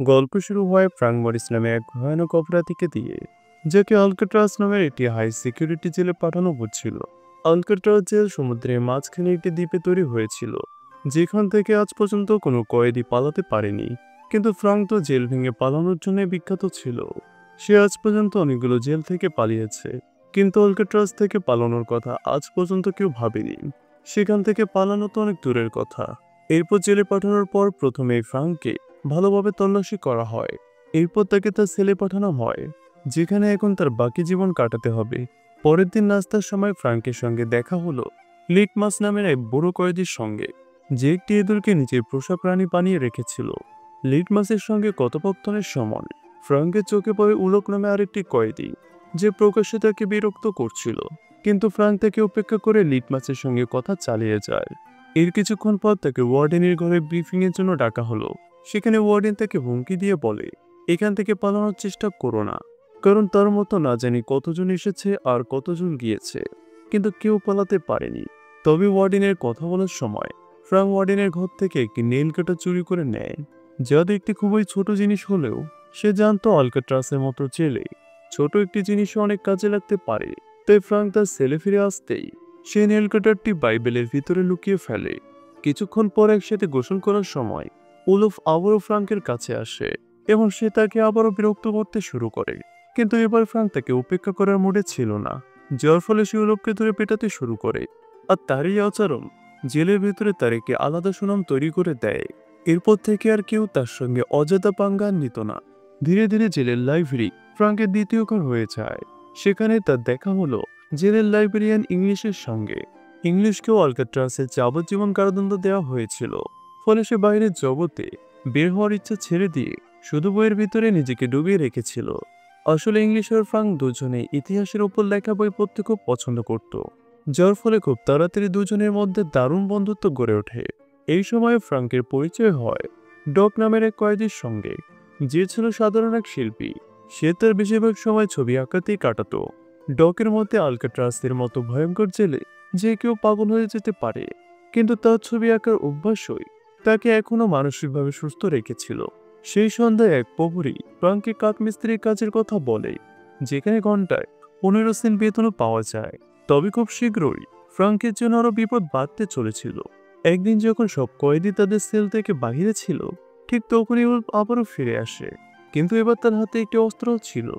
গল্প শুরু হয় ফ্রাঙ্ক মরিস নামে এক ভয়ানক অপরাধীকে দিয়ে, যাকে আলকাট্রাজ নামের একটি হাই সিকিউরিটি জেলে পাঠানো হচ্ছিল। আলকাট্রাজ জেল সমুদ্রের মাঝখানে একটি দ্বীপে তৈরি হয়েছিল, যেখান থেকে আজ পর্যন্ত কোনো কয়েদি পালাতে পারেনি। কিন্তু ফ্রাঙ্ক তো জেল ভেঙে পালানোর জন্য বিখ্যাত ছিল। সে আজ পর্যন্ত অনেকগুলো জেল থেকে পালিয়েছে, কিন্তু আলকাট্রাজ থেকে পালানোর কথা আজ পর্যন্ত কেউ ভাবেনি। সেখান থেকে পালানো তো অনেক দূরের কথা। এরপর জেলে পাঠানোর পর প্রথমে ফ্রাঙ্ককে ভালোভাবে তল্লাশি করা হয়। এরপর তাকে তার সেলে পাঠানো হয়, যেখানে এখন তার বাকি জীবন কাটাতে হবে। পরের দিন নাস্তার সময় ফ্রাঙ্কের সঙ্গে দেখা হলো লিটমাস নামের এক বুড়ো কয়েদির সঙ্গে, যে একটি ইঁদুরকে নিজের পোষা প্রাণী বানিয়ে রেখেছিল। লিটমাসের সঙ্গে কথোপকথনের সময় ফ্রাঙ্কের চোখে পড়ে উলক নামে আরেকটি কয়েদি, যে প্রকাশ্যে তাকে বিরক্ত করছিল। কিন্তু ফ্রাঙ্ক তাকে উপেক্ষা করে লিটমাসের সঙ্গে কথা চালিয়ে যায়। এর কিছুক্ষণ পর তাকে ওয়ার্ডেনের ঘরে ব্রিফিং এর জন্য ডাকা হলো। সেখানে ওয়ার্ডেন তাকে হুমকি দিয়ে বলে, এখান থেকে পালানোর চেষ্টা করো না, কারণ তার মতো না জানি কতজন এসেছে আর কতজন গিয়েছে, কিন্তু কেউ পালাতে পারেনি। তবে ওয়ার্ডেনের কথা বলার সময় ফ্রাঙ্ক ওয়ার্ডেনের ঘর থেকে একটি নেইল কাটার চুরি করে নেয়, যা দেখতে খুবই ছোট জিনিস হলেও সে জানতো আলকাট্রাসের মতো জেলে ছোট একটি জিনিসও অনেক কাজে লাগতে পারে। তাই ফ্রাঙ্ক তার সেলে ফিরে আসতেই সে নেইল কাটারটি বাইবেলের ভিতরে লুকিয়ে ফেলে। কিছুক্ষণ পর একসাথে গোসল করার সময় উলফ আবারও ফ্রাঙ্কের কাছে আসে এবং সে তাকে আবারও বিরক্ত করতে শুরু করে। কিন্তু এবার ফ্রাঙ্ক তাকে উপেক্ষা করার মুডে ছিল না, যার ফলে সে উলফকে ধরে পেটাতে শুরু করে। আর তারই আচরণ জেলের ভিতরে তার একটি আলাদা সুনাম তৈরি করে দেয়। এরপর থেকে আর কেউ তার সঙ্গে অযথা পাঙ্গা নিত না। ধীরে ধীরে জেলের লাইব্রেরি ফ্রাঙ্কের দ্বিতীয় ঘর হয়ে যায়। সেখানে তার দেখা হলো জেলের লাইব্রেরিয়ান ইংলিশের সঙ্গে। ইংলিশকেও আলকাট্রাসের যাবজ্জীবন কারাদণ্ড দেওয়া হয়েছিল, ফলে সে বাইরের জগতে বের হওয়ার ইচ্ছা ছেড়ে দিয়ে শুধু বইয়ের ভিতরে নিজেকে ডুবিয়ে রেখেছিল। আসলে ইংলিশ আর ফ্রাঙ্ক দুজনে ইতিহাসের উপর লেখা বই পড়তে খুব পছন্দ করত, যার ফলে খুব তাড়াতাড়ি দুজনের মধ্যে দারুণ বন্ধুত্ব গড়ে ওঠে। এই সময় ফ্রাঙ্কের পরিচয় হয় ডক নামের এক কয়েদির সঙ্গে, যে ছিল সাধারণ এক শিল্পী। সে তার বেশিরভাগ সময় ছবি আঁকাতেই কাটাতো। ডকের মধ্যে আলকাট্রাসের মতো ভয়ঙ্কর জেলে যে কেউ পাগল হয়ে যেতে পারে, কিন্তু তার ছবি আঁকার অভ্যাসই তাকে এখনো মানসিকভাবে সুস্থ রেখেছিল। সেই সন্ধ্যায় এক প্রহরী ফ্রাঙ্ককে কাঠমিস্ত্রির কাজের কথা বলে, যেখানে ঘন্টায় 15 সেন্ট বেতনও পাওয়া যায়। তবে খুব শীঘ্রই ফ্রাঙ্কের জন্য আরো বিপদ বাড়তে চলেছিল। একদিন যখন সব কয়েদি তাদের সেল থেকে বাহিরে ছিল, ঠিক তখনই উল্ফ আবারও ফিরে আসে। কিন্তু এবার তার হাতে একটি অস্ত্র ছিল।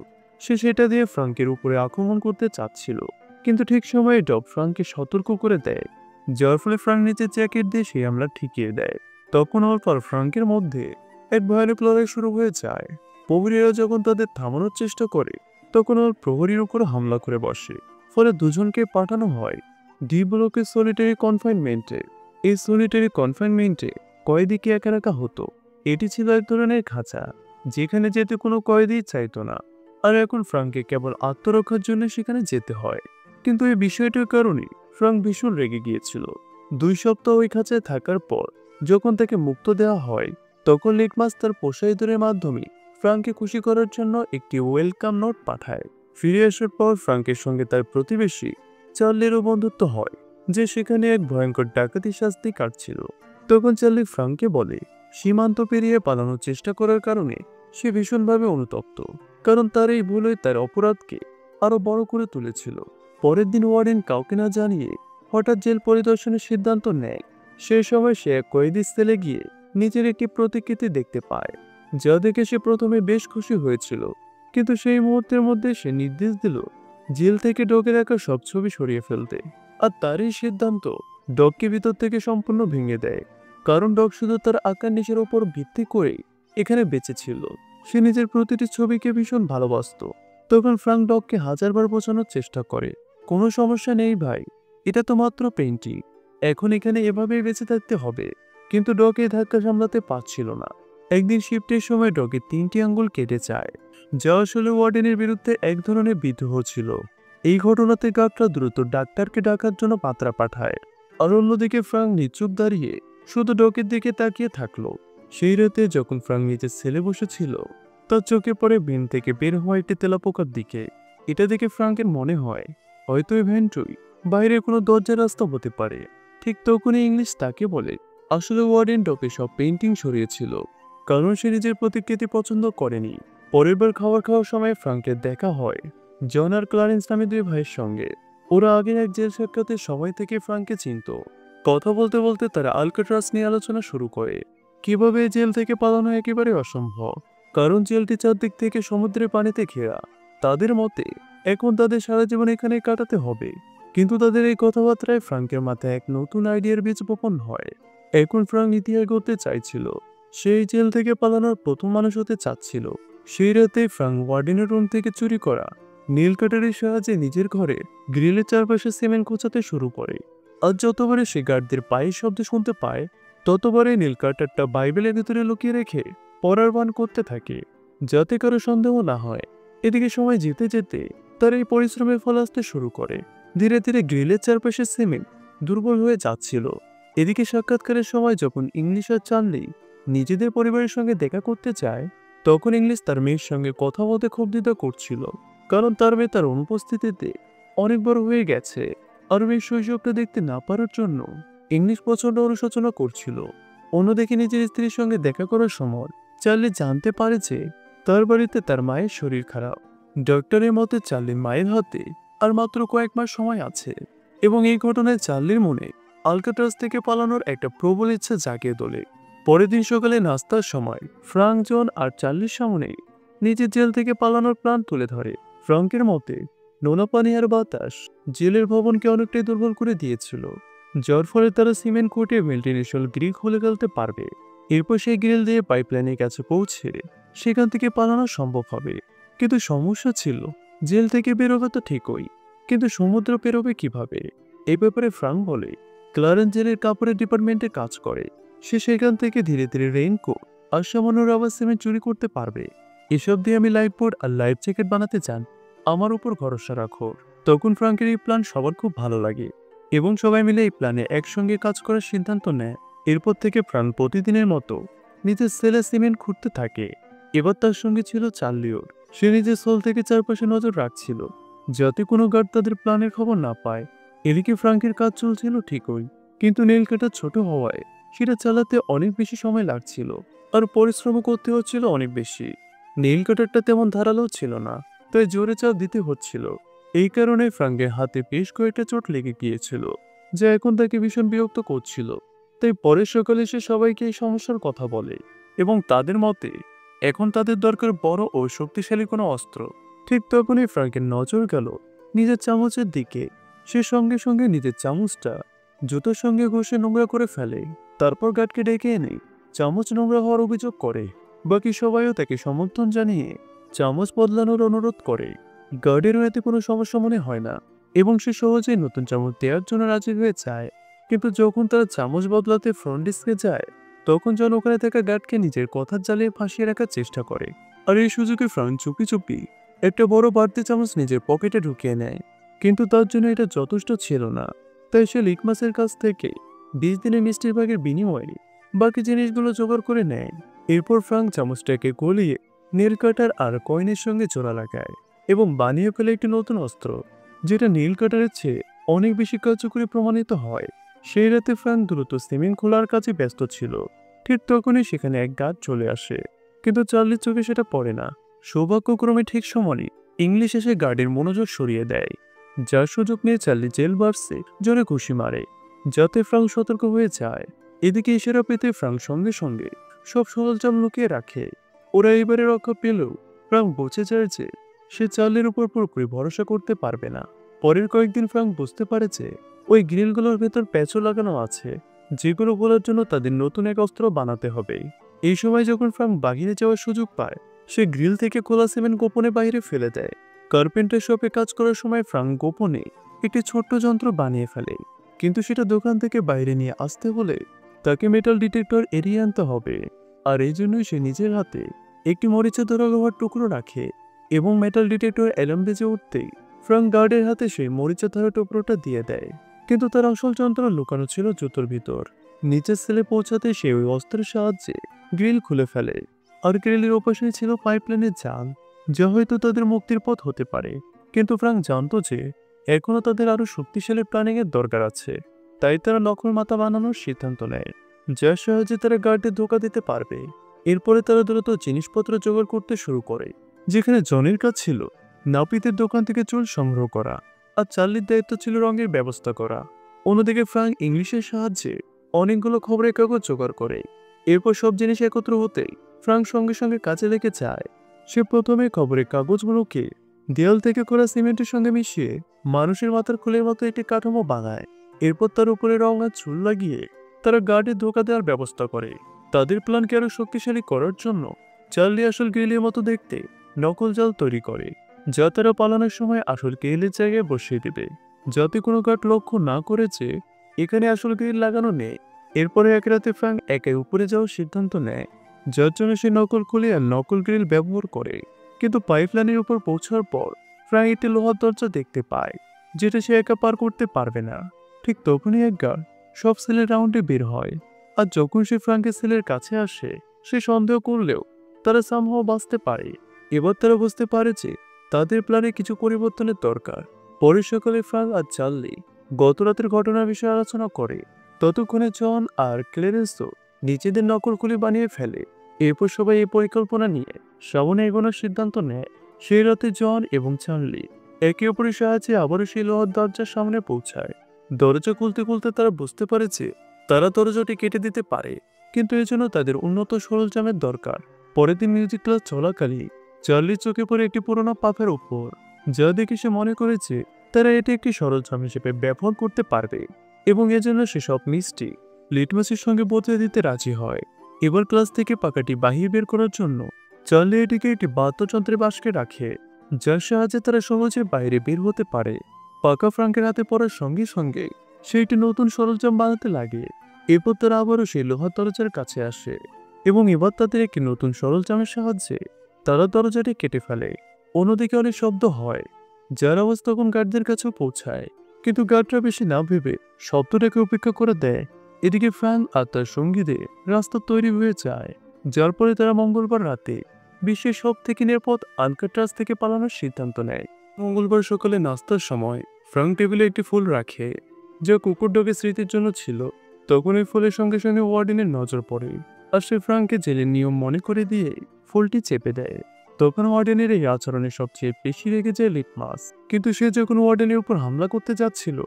সে সেটা দিয়ে ফ্রাঙ্কের উপরে আক্রমণ করতে চাচ্ছিল, কিন্তু ঠিক সময়ে ডক ফ্রাঙ্ককে সতর্ক করে দেয়, যার ফলে ফ্রাঙ্ক নিজের জ্যাকেট দিয়ে সেই হামলা ঠেকিয়ে দেয়। তখন অল্প আর ফ্রাঙ্কের মধ্যে এক ভয়ানক লড়াই শুরু হয়ে যায়। প্রহরীরা যখন তাদের থামানোর চেষ্টা করে, তখন ওর প্রহরীর উপর হামলা করে বসে। ফলে দুজনকে পাঠানো হয় ডি ব্লকের সলিটারি কনফাইনমেন্টে। এই সলিটারি কনফাইনমেন্টে কয়েদিকে একা রাখা হতো। এটি ছিল এক ধরনের খাঁচা, যেখানে যেতে কোনো কয়েদি চাইতো না। আর এখন ফ্রাঙ্ককে কেবল আত্মরক্ষার জন্য সেখানে যেতে হয়। কিন্তু এই বিষয়টির কারণে ফ্রাঙ্ক ভীষণ রেগে গিয়েছিল। 2 সপ্তাহ ওই খাঁচায় থাকার পর যখন তাকে মুক্ত দেওয়া হয়, তখন লিটমাস তার পোষা ইঁদুরের মাধ্যমে ফ্রাঙ্ককে খুশি করার জন্য একটি ওয়েলকাম নোট পাঠায়। ফিরে আসার পর ফ্রাঙ্কের সঙ্গে তার প্রতিবেশী চার্লিরও বন্ধুত্ব হয়, যে সেখানে এক ভয়ঙ্কর ডাকাতি শাস্তি কাটছিল। তখন চার্লি ফ্রাঙ্ককে বলে, সীমান্ত পেরিয়ে পালানোর চেষ্টা করার কারণে সে ভীষণভাবে অনুতপ্ত, কারণ তার এই ভুলই তার অপরাধকে আরো বড় করে তুলেছিল। পরের দিন ওয়ার্ডেন কাউকে না জানিয়ে হঠাৎ জেল পরিদর্শনের সিদ্ধান্ত নেয়। সেই সময় সে এক কয়েদির সেলে গিয়ে নিজের একটি প্রতিকৃতি দেখতে পায়, যা দেখে সে প্রথমে বেশ খুশি হয়েছিল। কিন্তু সেই মুহূর্তের মধ্যে সে নির্দেশ দিল জেল থেকে ডকের রাখা সব ছবি সরিয়ে ফেলতে। আর তার এই সিদ্ধান্ত ডককে ভিতর থেকে সম্পূর্ণ ভেঙে দেয়, কারণ ডক শুধু তার আঁকার নিচের ওপর ভিত্তি করে এখানে বেঁচে ছিল। সে নিজের প্রতিটি ছবিকে ভীষণ ভালোবাসতো। তখন ফ্রাঙ্ক ডককে হাজারবার বোঝানোর চেষ্টা করে, কোনো সমস্যা নেই ভাই, এটা তো মাত্র পেইন্টিং, এখন এখানে এভাবেই বেঁচে থাকতে হবে। কিন্তু ডক এই ধাক্কা সামলাতে পারছিল না। একদিন শিফটের সময় ডকের 3টি আঙ্গুল কেটে যায়, যা আসলে ওয়ার্ডেনের বিরুদ্ধে এক ধরনের বিদ্রোহ ছিল। এই ঘটনাতে গার্ডরা দ্রুত ডাক্তারকে ডাকার জন্য পাত্রা পাঠায়। আর অন্যদিকে ফ্রাঙ্ক নিচুপ দাঁড়িয়ে শুধু ডকের দিকে তাকিয়ে থাকলো। সেই রাতে যখন ফ্রাঙ্ক নিজের সেলে বসেছিল, তার চোখে পড়ে বিন থেকে বের হওয়া একটি তেলাপোকার দিকে। এটা দেখে ফ্রাঙ্কের মনে হয় হয়তো এই ভ্যানটুই বাইরে কোনো দরজার রাস্তা হতে পারে। ঠিক তখনই ইংলিশ তাকে বলে, আসলে ওয়ার্ডেন ডকে সব পেইন্টিং সরিয়েছিল। কারণ সে নিজের প্রতিকৃতি পছন্দ করেনি। পরের বার খাওয়ার সময় ফ্রাঙ্কের দেখা হয় জন আর ক্লারেন্স নামে দুই ভাইয়ের সঙ্গে। ওরা আগের এক জেল সাক্ষাতের সময় থেকে ফ্রাঙ্ককে চিনত। কথা বলতে বলতে তারা আলকাট্রাস নিয়ে আলোচনা শুরু করে। কিভাবে এই জেল থেকে পালানো একেবারে অসম্ভব, কারণ জেলটি চারদিক থেকে সমুদ্রের পানিতে ঘেরা। তাদের মতে এখন তাদের সারা জীবন এখানে কাটাতে হবে। কিন্তু তাদের এই কথাবার্তায় ফ্রাঙ্কের মাথায় এক নতুন আইডিয়ার বীজ বপন হয়। এখন ফ্রাঙ্ক ইতিহাস গড়তে চাইছিল। সেই জেল থেকে পালানোর প্রথম মানুষ হতে চাচ্ছিল। সেই রাতে ফ্রাঙ্ক ওয়ার্ডেনের রুম থেকে চুরি করা নীল কাটারের সাহায্যে নিজের ঘরে গ্রিলের চারপাশে সিমেন্ট খোঁচাতে শুরু করে। আর যতবারে সে গার্ডদের পায়ের শব্দ শুনতে পায়, ততবারে নীল কাটারটা বাইবেলের ভিতরে লুকিয়ে রেখে পড়ার বান করতে থাকে, যাতে কারো সন্দেহ না হয়। এদিকে সময় যেতে যেতে তার এই পরিশ্রমের ফল আসতে শুরু করে। ধীরে ধীরে গ্রিলের চারপাশে সিমেন্ট দুর্বল হয়ে যাচ্ছিল। এদিকে সাক্ষাৎকারের সময় যখন ইংলিশ আর চার্লি নিজেদের পরিবারের সঙ্গে দেখা করতে চায়, তখন ইংলিশ তার মেয়ের সঙ্গে কথা বলতে খুব দ্বিধা করছিল, কারণ তার মেয়ে তার অনুপস্থিতিতে অনেক বড় হয়ে গেছে। আর মেয়ের শৈশবটা দেখতে না পারার জন্য ইংলিশ প্রচন্ড অনুশোচনা করছিল। অন্যদিকে নিজের স্ত্রীর সঙ্গে দেখা করার সময় চার্লি জানতে পারে যে তার বাড়িতে তার মায়ের শরীর খারাপ। ডক্টরের মতে চার্লির মায়ের হাতে আর মাত্র কয়েক মাস সময় আছে, এবং এই ঘটনায় চার্লির মনে আলকাট্রাস থেকে পালানোর একটা প্রবল ইচ্ছা জাগিয়ে তোলে। পরের দিন সকালে নাস্তার সময় ফ্রাঙ্ক জন আর চার্লির সামনে নিজের জেল থেকে পালানোর প্ল্যান তুলে ধরে। ফ্রাঙ্কের মতে নোনা পানি আর বাতাস জেলের ভবনকে অনেকটাই দুর্বল করে দিয়েছিল, যার ফলে তারা সিমেন্ট কোটে মেল্টিনেশনাল গ্রিল খুলে ফেলতে পারবে। এরপর সেই গ্রিল দিয়ে পাইপলাইনের কাছে পৌঁছে সেখান থেকে পালানো সম্ভব হবে। কিন্তু সমস্যা ছিল, জেল থেকে বেরোবে তো ঠিকই, কিন্তু সমুদ্র পেরোবে কিভাবে? এই ব্যাপারে ফ্রাঙ্ক বলে ক্লারেন্স জেলের কাপড়ের ডিপার্টমেন্টে কাজ করে। সে সেখান থেকে ধীরে ধীরে রেইনকোট আর সামান্য রাবার সিমেন্ট চুরি করতে পারবে। এসব দিয়ে আমি লাইফ বোর্ড আর লাইফ জ্যাকেট বানাতে চান, আমার উপর ভরসা রাখো। তখন ফ্রাঙ্কের এই প্ল্যান সবার খুব ভালো লাগে এবং সবাই মিলে এই প্ল্যানে একসঙ্গে কাজ করার সিদ্ধান্ত নেয়। এরপর থেকে ফ্রাঙ্ক প্রতিদিনের মতো নিজের সেলে সিমেন্ট খুঁড়তে থাকে। এবার তার সঙ্গে ছিল চার্লিওর। সে নিজের সেল থেকে চারপাশে নজর রাখছিল, যাতে কোনো গার্ড তাদের প্ল্যানের খবর না পায়। এদিকে ফ্রাঙ্কের কাজ চলছিল ঠিকই, কিন্তু নীল কাটা ছোট হওয়ায় সেটা চালাতে অনেক বেশি সময় লাগছিল, আর পরিশ্রম করতে হচ্ছিল অনেক বেশি। নীল কাটারটা তেমন ধারালো ছিল না, তাই জোরে চাপ দিতে হচ্ছিল। এই কারণে ফ্রাঙ্কের হাতে বেশ কয়েকটা চোট লেগে গিয়েছিল, যা এখন তাকে ভীষণ বিরক্ত করছিল। তাই পরের সকালে সে সবাইকে এই সমস্যার কথা বলে, এবং তাদের মতে এখন তাদের দরকার বড় ও শক্তিশালী কোনো অস্ত্র। ঠিক তখনই ফ্রাঙ্কের নজর গেল নিজের চামচের দিকে। সে সঙ্গে সঙ্গে নিজের চামচটা জুতোর সঙ্গে ঘষে নোংরা করে ফেলে। তারপর গার্ডকে ডেকে এনে চামচ নোংরা হওয়ার অভিযোগ করে। বাকি সবাইও তাকে সমর্থন জানিয়ে চামচ বদলানোর অনুরোধ করে। গার্ডেরও এতে কোনো সমস্যা মনে হয় না, এবং সে সহজেই নতুন চামচ দেওয়ার জন্য রাজি হয়ে যায়। কিন্তু যখন তারা চামচ বদলাতে ফ্রন্ট ডেস্কে যায়, তখন জন ওখানে থাকা গার্ডকে নিজের কথার জালে ফাঁসিয়ে রাখার চেষ্টা করে। আর এই সুযোগে ফ্রাঙ্ক চুপি চুপি একটা বড় বাড়তি চামচ নিজের পকেটে ঢুকিয়ে নেয়। কিন্তু তার জন্য এটা যথেষ্ট ছিল না, তাই সে লিকমাসের কাছ থেকে 20 দিনের মিষ্টির ভাগের বিনিময়ে বাকি জিনিসগুলো জোগাড় করে নেয়। এরপর ফ্রাঙ্ক চামচটাকে গলিয়ে নীল কাটার আর কয়েনের সঙ্গে জোড়া লাগায় এবং বানিয়ে ফেলে একটি নতুন অস্ত্র, যেটা নীল কাটারের চেয়ে অনেক বেশি কার্যকরী প্রমাণিত হয়। সেই রাতে ফ্রাঙ্ক দ্রুত সিমেন্ট খোলার কাজে ব্যস্ত ছিল। ঠিক তখনই সেখানে এক গার্ড চলে আসে, কিন্তু চার্লির চোখে সেটা পড়ে না। সৌভাগ্যক্রমে ঠিক সময় ইংলিশ এসে গার্ডের মনোযোগ সরিয়ে দেয়, যার সুযোগ নিয়ে চার্লি জেল বার্সে জোরে ঘুষি মারে, যাতে ফ্রাঙ্ক সতর্ক হয়ে যায়। এদিকে ইশারা পেতে ফ্রাঙ্ক সঙ্গে সঙ্গে সব সরঞ্জাম লুকিয়ে রাখে। ওরা এবারে রক্ষা পেলেও ফ্রাঙ্ক বুঝে যায় যে সে চার্লির উপর পুরোপুরি ভরসা করতে পারবে না। পরের কয়েকদিন ফ্রাঙ্ক বুঝতে পারে যে ওই গ্রিলগুলোর ভেতর প্যাচও লাগানো আছে, যেগুলো বলার জন্য তাদের নতুন এক অস্ত্র বানাতে হবে। এই সময় যখন ফ্রাঙ্ক বাহিরে যাওয়ার সুযোগ পায়, সে গ্রিল থেকে খোলা সিমেন্ট গোপনে বাইরে ফেলে দেয়। কার্পেন্টার শপে কাজ করার সময় ফ্রাঙ্ক গোপনে একটি ছোট্ট যন্ত্র বানিয়ে ফেলে, কিন্তু সেটা দোকান থেকে বাইরে নিয়ে আসতে হলে তাকে মেটাল ডিটেক্টর এড়িয়ে আনতে হবে। আর এই জন্যই সে নিজের হাতে একটি মরিচা ধরা লোহার টুকরো রাখে, এবং মেটাল ডিটেক্টর অ্যালার্ম বেজে উঠতেই ফ্রাঙ্ক গার্ডের হাতে সেই মরিচা ধরা টুকরোটা দিয়ে দেয়। কিন্তু তার আসল যন্ত্র লুকানো ছিল জুতোর ভিতর। নিচের সেলে পৌঁছাতে সে ওই অস্ত্রের সাহায্যে গ্রিল খুলে ফেলে, আর গ্রিলের ওপাশে ছিল পাইপলাইনের জাল, যা হয়তো তাদের মুক্তির পথ হতে পারে। কিন্তু ফ্রাঙ্ক জানতো যে এখনো তাদের আরো শক্তিশালী প্ল্যানিং এর দরকার আছে, তাই তারা নকল মাথা বানানোর সিদ্ধান্ত নেয়, যার সাহায্যে তারা গার্ডে ধোকা দিতে পারবে। এরপরে তারা দ্রুত জিনিসপত্র জোগাড় করতে শুরু করে, যেখানে জনের কাজ ছিল নাপিতের দোকান থেকে চুল সংগ্রহ করা, আর চার্লির দায়িত্ব ছিল রঙের ব্যবস্থা করা। অন্যদিকে ফ্রাঙ্ক ইংলিশের সাহায্যে অনেকগুলো খবরের কাগজ জোগাড় করে। এরপর সব জিনিস একত্র হতেই ফ্রাঙ্ক সঙ্গে সঙ্গে কাজে লেগে যায়। সে প্রথমে খবরের কাগজগুলোকে দেয়াল থেকে করা সিমেন্টের সঙ্গে মিশিয়ে মানুষের মাথার খুলের মতো একটি কাঠামো বানায়। এরপর তার উপরে রং আর চুল লাগিয়ে তারা গার্ডে ধোকা দেওয়ার ব্যবস্থা করে। তাদের প্ল্যানকে আরো শক্তিশালী করার জন্য চার্লি আসল গ্রিলের মতো দেখতে নকল জাল তৈরি করে, যা তারা পালানোর সময় আসল গ্রিলের জায়গায় বসিয়ে দেবে, যাতে কোনো গার্ড লক্ষ্য না করেছে এখানে আসল গ্রিল লাগানো নেই। এরপরে এক রাতে ফ্রাঙ্ক একাই উপরে যাওয়ার সিদ্ধান্ত নেয়, যার জন্য সে নকল খুলে আর নকল গ্রিল ব্যবহার করে। কিন্তু পাইপলাইনের উপর পৌঁছার পর ফ্রাঙ্ক একটি লোহার দরজা দেখতে পায়, যেটা সে একা পার করতে পারবে না। ঠিক তখনই এক গার্ড সব সেলের রাউন্ডে বের হয়, আর যখন সে ফ্রাঙ্কের সেলের কাছে আসে, সে সন্দেহ করলেও তারা সামহাও বাঁচতে পারে। এবার তারা বুঝতে পারে যে তাদের প্ল্যানে কিছু পরিবর্তনের দরকার। পরের সকালে ফ্রাঙ্ক আর চার্লি গত রাতের ঘটনার বিষয়ে আলোচনা করে। ততক্ষণে জন আর ক্লেরেন্সও নিজেদের নকলগুলি বানিয়ে ফেলে। এরপর সবাই এই পরিকল্পনা নিয়ে সামনে এগোনোর সিদ্ধান্ত নেয়। সেই রাতে জন এবং চার্লি একে অপরের সাহায্যে আবারও সেই লোহার দরজার সামনে পৌঁছায়। দরজা খুলতে খুলতে তারা বুঝতে পারে যে তারা দরজাটি কেটে দিতে পারে, কিন্তু এর জন্য তাদের উন্নত সরঞ্জামের দরকার। পরের দিন মিউজিক ক্লাস চলাকালীন চার্লির চোখে পড়ে একটি পুরোনো পাথরের উপর, যা দেখে সে মনে করেছে তারা এটি একটি সরঞ্জাম হিসেবে ব্যবহার করতে পারবে, এবং এজন্য সে সব মিষ্টি লিটমাসের সঙ্গে বদলে দিতে রাজি হয়। এবার ক্লাস থেকে পাকাটি বাহির বের করার জন্য চার্লি এটিকে একটি বাদ্যযন্ত্রের বাস্কে রাখে, যার সাহায্যে তারা সহজে বাইরে বের হতে পারে। পাকা ফ্রাঙ্কের হাতে পড়ার সঙ্গে সঙ্গে সে একটি নতুন সরঞ্জাম বানাতে লাগে। এরপর তারা আবারও সেই লোহার দরজার কাছে আসে, এবং এবার তাদের একটি নতুন সরঞ্জামের সাহায্যে তারা দরজাটি কেটে ফেলে। অন্যদিকে অনেক শব্দ হয়, যার আওয়াজ তখন গার্ডদের কাছেও পৌঁছায়, কিন্তু গার্ডরা বেশি না ভেবে শব্দটাকে উপেক্ষা করে দেয়। এদিকে ফ্রাঙ্ক আর তার সঙ্গীদের রাস্তা তৈরি হয়ে যায়, যার পরে তারা মঙ্গলবার রাতে বিশ্বের সব থেকে নিরাপদ আলকাট্রাজ থেকে পালানোর সিদ্ধান্ত নেয়। মঙ্গলবার সকালে নাস্তার সময় ফ্রাঙ্ক টেবিলে একটি ফুল রাখে, যা কুকুর ডগের স্মৃতির জন্য ছিল। তখন এই ফুলের সঙ্গে সঙ্গে ওয়ার্ডেনের নজর পড়ে, আর সে ফ্রাঙ্ককে জেলের নিয়ম মনে করে দিয়ে ফুলটি চেপে দেয়। তখন ওয়ার্ডেনের এই আচরণে সবচেয়ে বেশি রেগে যায় লিটমাস, কিন্তু সে যখন ওয়ার্ডেনের উপর হামলা করতে যাচ্ছিল,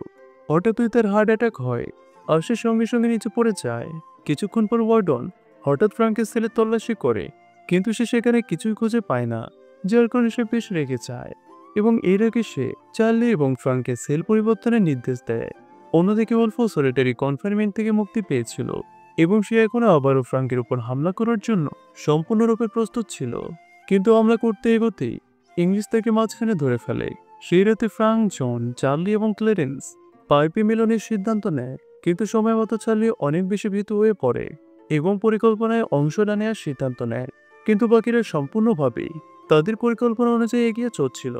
হঠাৎই তার হার্ট অ্যাটাক হয়, আর সে সঙ্গে সঙ্গে নিচে পড়ে যায়। কিছুক্ষণ পর ওয়ার্ডন হঠাৎ ফ্রাঙ্কের সেলে তল্লাশি করে, কিন্তু সে সেখানে কিছুই খুঁজে পায় না, যার কারণে সে বেশ রেগে যায়, এবং এর আগে সে চার্লি এবং ফ্রাঙ্কের সেল পরিবর্তনের নির্দেশ দেয়। অন্যদিকে ওলফো সলিটারি কনফাইনমেন্ট থেকে মুক্তি পেয়েছিল, এবং সে এখনো আবারও ফ্রাঙ্কের উপর হামলা করার জন্য সম্পূর্ণরূপে প্রস্তুত ছিল। কিন্তু হামলা করতে এগোতেই ইংলিশ তাকে মাঝখানে ধরে ফেলে। সেই রাতে ফ্রাঙ্ক, জন, চার্লি এবং ক্লেরেন্স পাইপে মিলনের সিদ্ধান্ত নেয়, কিন্তু সময় মতো চার্লি অনেক বেশি ভীতু হয়ে পড়ে এবং পরিকল্পনায় অংশ না নেওয়ার সিদ্ধান্ত নেয়। কিন্তু বাকিরা সম্পূর্ণভাবেই তাদের পরিকল্পনা অনুযায়ী এগিয়ে চলছিল।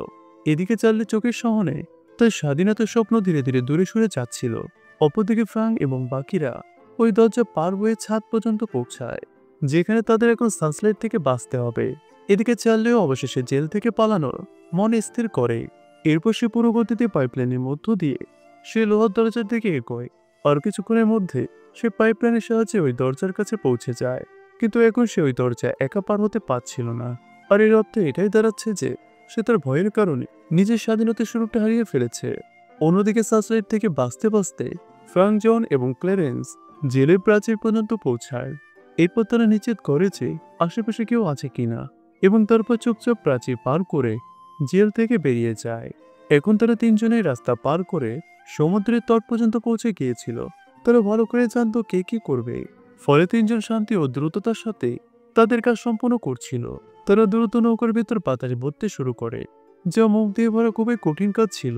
এদিকে চার্লি চোখের সামনে তার স্বাধীনতার স্বপ্ন ধীরে ধীরে দূরে সরে যাচ্ছিল। অপরদিকে ফ্রাঙ্ক এবং বাকিরা ওই দরজা পার হয়ে ছাদ পর্যন্ত পৌঁছায়, যেখানে তাদের এখন সানলাইট থেকে বাঁচতে হবে। এদিকে চার্লিও অবশেষে জেল থেকে পালানোর মন স্থির করে। এরপর সে পুরো গতিতে পাইপলাইনের মধ্য দিয়ে সে লোহার দরজার দিকে এগোয়, আর কিছুক্ষণের মধ্যে সে পাইপলাইনের সাহায্যে ওই দরজার কাছে পৌঁছে যায়। কিন্তু এখন সে ওই দরজা একা পার হতে পারছিল না, আর এর অর্থ এটাই দাঁড়াচ্ছে যে সে তার ভয়ের কারণে নিজের স্বাধীনতার সুযোগটা হারিয়ে ফেলেছে। অন্যদিকে সানলাইট থেকে বাঁচতে বাঁচতে ফ্রাঙ্ক, জন এবং ক্লেরেন্স জেলের প্রাচীর পর্যন্ত পৌঁছায়। এরপর তারা নিশ্চিত করে যে আশেপাশে কেউ আছে কিনা, এবং তারপর চুপচাপ প্রাচীর পার করে জেল থেকে বেরিয়ে যায়। এখন তারা তিনজনেই রাস্তা পার করে সমুদ্রের তট পর্যন্ত পৌঁছে গিয়েছিল। তারা ভালো করে জানতো কে কি করবে, ফলে তিনজন শান্তি ও দ্রুততার সাথে তাদের কাজ সম্পন্ন করছিল। তারা দ্রুত নৌকার ভেতর বাতাস ভরতে শুরু করে, যা মুখ দিয়ে ভরা খুবই কঠিন কাজ ছিল,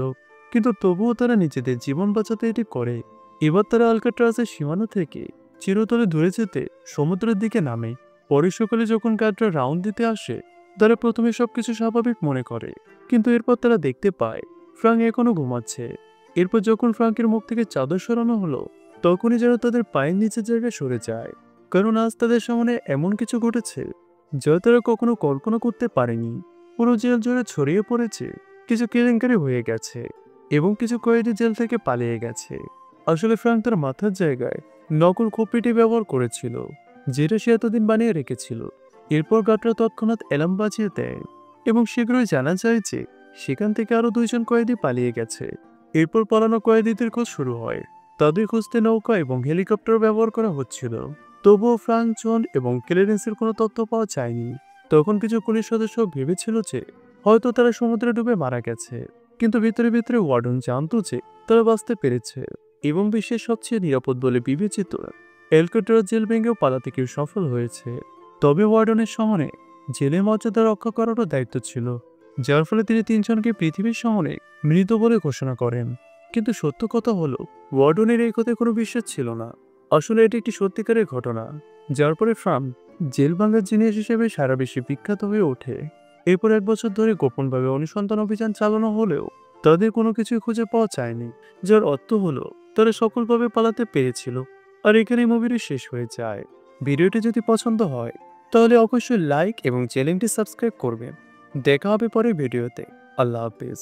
কিন্তু তবুও তারা নিজেদের জীবন বাঁচাতে এটি করে। এবার তারা আলকাট্রাজের সীমানা থেকে চিরতরে দূরে যেতে সমুদ্রের দিকে নামে। পরের সকালে যখন গার্ডরা রাউন্ড দিতে আসে, তারা প্রথমে সবকিছু স্বাভাবিক মনে করে, কিন্তু এরপর তারা দেখতে পায় ফ্রাঙ্ক এখনো ঘুমাচ্ছে। এরপর যখন ফ্রাঙ্কের মুখ থেকে চাদর সরানো হলো, তখনই যেন তাদের পায়ের নিচের জায়গায় সরে যায়, কারণ আজ তাদের সামনে এমন কিছু ঘটেছে যা তারা কখনো কল্পনা করতে পারেনি। পুরো জেল জুড়ে ছড়িয়ে পড়েছে কিছু কেলেঙ্কারি হয়ে গেছে, এবং কিছু কয়েদি জেল থেকে পালিয়ে গেছে। আসলে ফ্রাঙ্ক তার মাথার জায়গায় নকল খোপড়িটি ব্যবহার করেছিল, যেটা সে এতদিন বানিয়ে রেখেছিল। এরপর গার্ডরা তৎক্ষণাৎ অ্যালার্ম বাজিয়ে দেয় এবং শীঘ্রই জানা যায় যে সেখান থেকে আরো 2জন কয়েদি পালিয়ে গেছে। এরপর পালানো কয়েদিদের খোঁজ শুরু হয়। তাদের খুঁজতে নৌকা এবং হেলিকপ্টার ব্যবহার করা হচ্ছিল। তবুও ফ্রাঙ্ক, জন এবং ক্লেরেন্সের কোনো তথ্য পাওয়া যায়নি। তখন কিছু পুলিশ সদস্য ভেবেছিল যে হয়তো তারা সমুদ্রে ডুবে মারা গেছে, কিন্তু ভিতরে ভিতরে ওয়ার্ডন জানতো যে তারা বাঁচতে পেরেছে এবং বিশ্বের সবচেয়ে নিরাপদ বলে বিবেচিত অ্যালকাট্রাজ জেল ভেঙেও পালাতে কেউ সফল হয়েছে। তবে ওয়ার্ডনের সামনে জেলের মর্যাদা রক্ষা করারও দায়িত্ব ছিল, যার ফলে তিনি 3জনকে পৃথিবীর সামনে মৃত বলে ঘোষণা করেন। কিন্তু সত্য কথা হলো, ওয়ার্ডনের এই কথায় কোনো বিশ্বাস ছিল না। আসলে এটি একটি সত্যিকারের ঘটনা, যার পরে ফ্রাঙ্ক জেল ভাঙার জিনিস হিসেবে সারা বিশ্বে বিখ্যাত হয়ে ওঠে। এরপর 1 বছর ধরে গোপনভাবে অনুসন্ধান অভিযান চালানো হলেও তাদের কোনো কিছুই খুঁজে পাওয়া যায়নি, যার অর্থ হলো তারা সফলভাবে পালাতে পেরেছিল। আর এখানে মুভিটি শেষ হয়ে যায়। ভিডিওটি যদি পছন্দ হয় তাহলে অবশ্যই লাইক এবং চ্যানেলটি সাবস্ক্রাইব করবেন। দেখা হবে পরের ভিডিওতে। আল্লাহ হাফেজ।